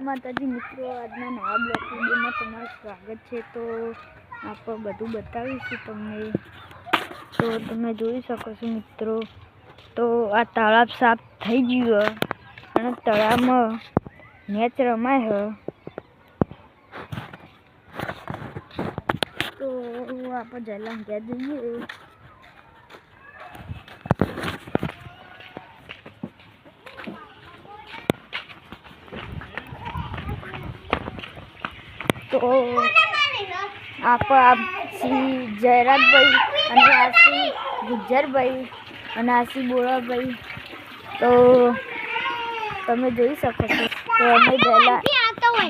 માતાજી મિત્રો, આજના નવા બ્લોગ વિડીયોમાં તમારું સ્વાગત છે। તો આપણે બધું બતાવીશું તમને। તો તમે જોઈ શકો છો મિત્રો, તો આ તળાવ સાફ થઈ ગયું અને તળાવમાં મેચ રમાય તો આપણે જલા ઘેર જઈએ। तो आप जयराज भाई અને આસી ગુજ્જર ભાઈ અને આસી બોરા ભાઈ, તો તમે જોઈ શકો છો। તો અમે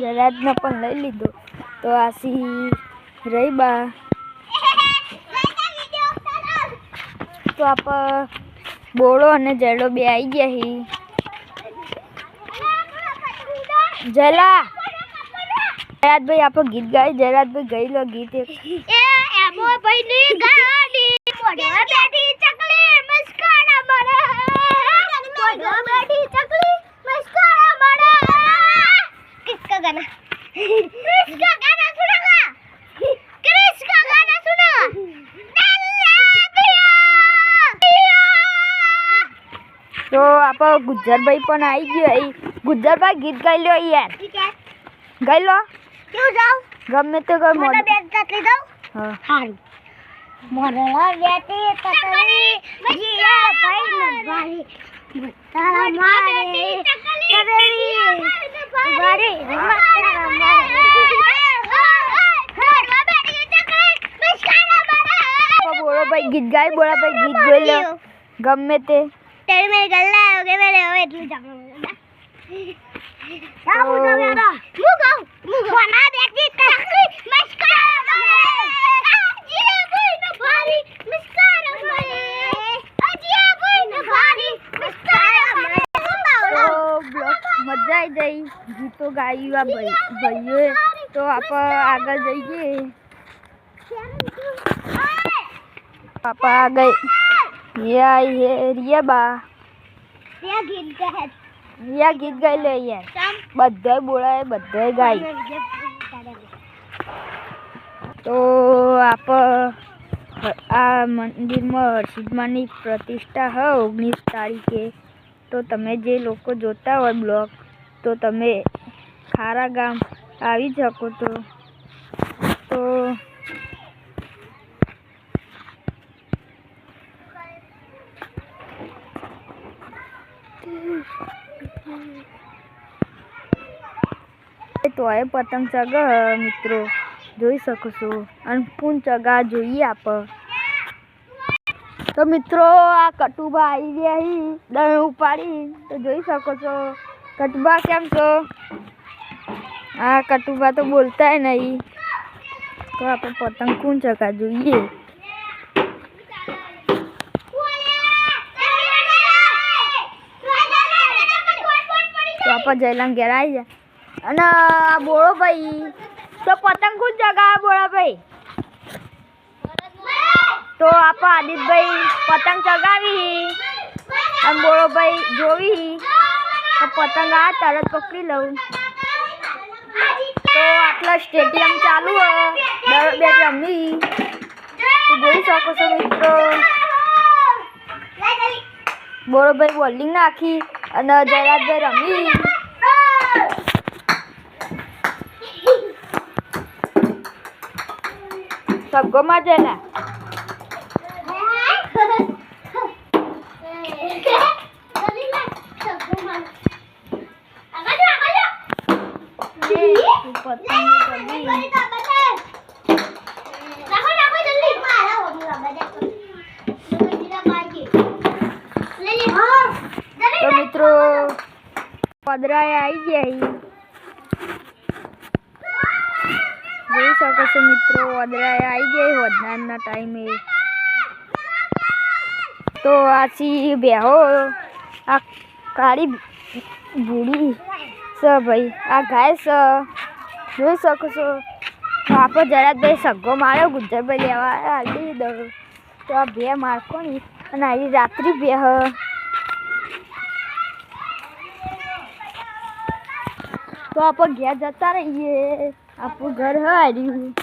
જયરાજને પણ લઈ લીધો, તો આસી રહી બા। તો આપ બોળો અને જયડો બે આવી ગયા હી। જયલા जयराज भाई आप गीत गाए। जयराज भाई गई लो गीत एक एमो पहली गाड़ी मोढ़ा बैठी चकली मस्कारा बड़ा मोढ़ा बैठी चकली मस्कारा बड़ा। किसका गाना सुनेगा? किसका गाना सुनेगा? तो आप गुज्जर भाई पण आई गयो। गुज्जर भाई गीत गाई लो यार, गाई लो। क्यों जाओ? गमे तो गो मोटा बैग तकली दो। हां हां मोरला बेटी तकली जिया भाई नवारी तारा मारे कबेरी बारे तारा मारे मोरला बेटी तकली मस्कारा बड़ा। बोलो भाई गीत गाई, बोला भाई गीत बोलो गमे ते तेरे मेरे गल्ला हो गए मेरे हो इतने जाना मुगाना देखी तकली मस्कारा मारे जिया भाई नवारी मस्कारा मारे जिया भाई नवारी मस्कारा मारे। तो मजा आई गई, गीतो गाई हुआ भाई। तो आप आगे जाइए। पापा आ गए, ये आई है रिया बा। रिया गीत गाए, रिया गीत गाई ले यार, बधाई बोला है बधाई गाई। तो आप आ मंदिर में हर्षिदमानी प्रतिष्ठा है 19 तारीखे। तो तमे जे लोग जोता हो ब्लॉग, तो तमे खारा गाम आवी सको। तो तो है पतंग चगा मित्रों જોઈ શકો છો। અને પૂન ચગા જોઈએ આપ। તો મિત્રો આ કટુબા આવી ગયા હી દણ ઉપાડી, તો જોઈ શકો છો। કટુબા કેમ છો? આ કટુબા તો બોલતા હે નહીં। તો આપણે પતંગ પૂન ચગા જોઈએ। તો આપણે જયલામ ઘેર આવી જાય અને આ બોળો ભાઈ तो पतंग कुछ जगह बोला भाई। तो आप आदित्य भाई पतंग चगावी हम बोलो भाई जोवी तो पतंग आ तरत पकड़ी लो। तो आटला स्टेडियम चालू है बैट रमी, तो જોઈ શકો છો મિત્રો। બોલો ભાઈ બોલિંગ નાખી અને જયરાજ ભાઈ રમી। सगो मजेला तो मित्रों पदरा आई गई, જોઈ શકો છો મિત્રો। વદરા આવી ગઈ વદનાના ટાઈમે। તો આછી બેહો આ કાળી ભૂડી સ ભાઈ આ ગાય સ જોઈ શકો છો। તો આપણે જયરાજ ભાઈ સગ્ગો માર્યો, ગુજ્જર ભાઈ લેવા હાલી દો। તો આ બે મારકો ની અને આવી રાત્રિ બે તો આપણે ઘેર જતા રહીએ. આપણું ઘર હાર્યું.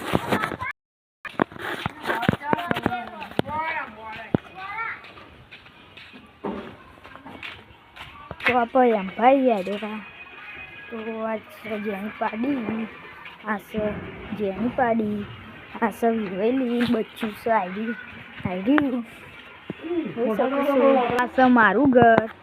તો આપણે એમ ભાઈ આવ્યા. તો આ છે જેની પાડી, આ છે જેની પાડી, આ છે વિવેલી બચ્ચું છે આઈડી. આ છે મારું ઘર.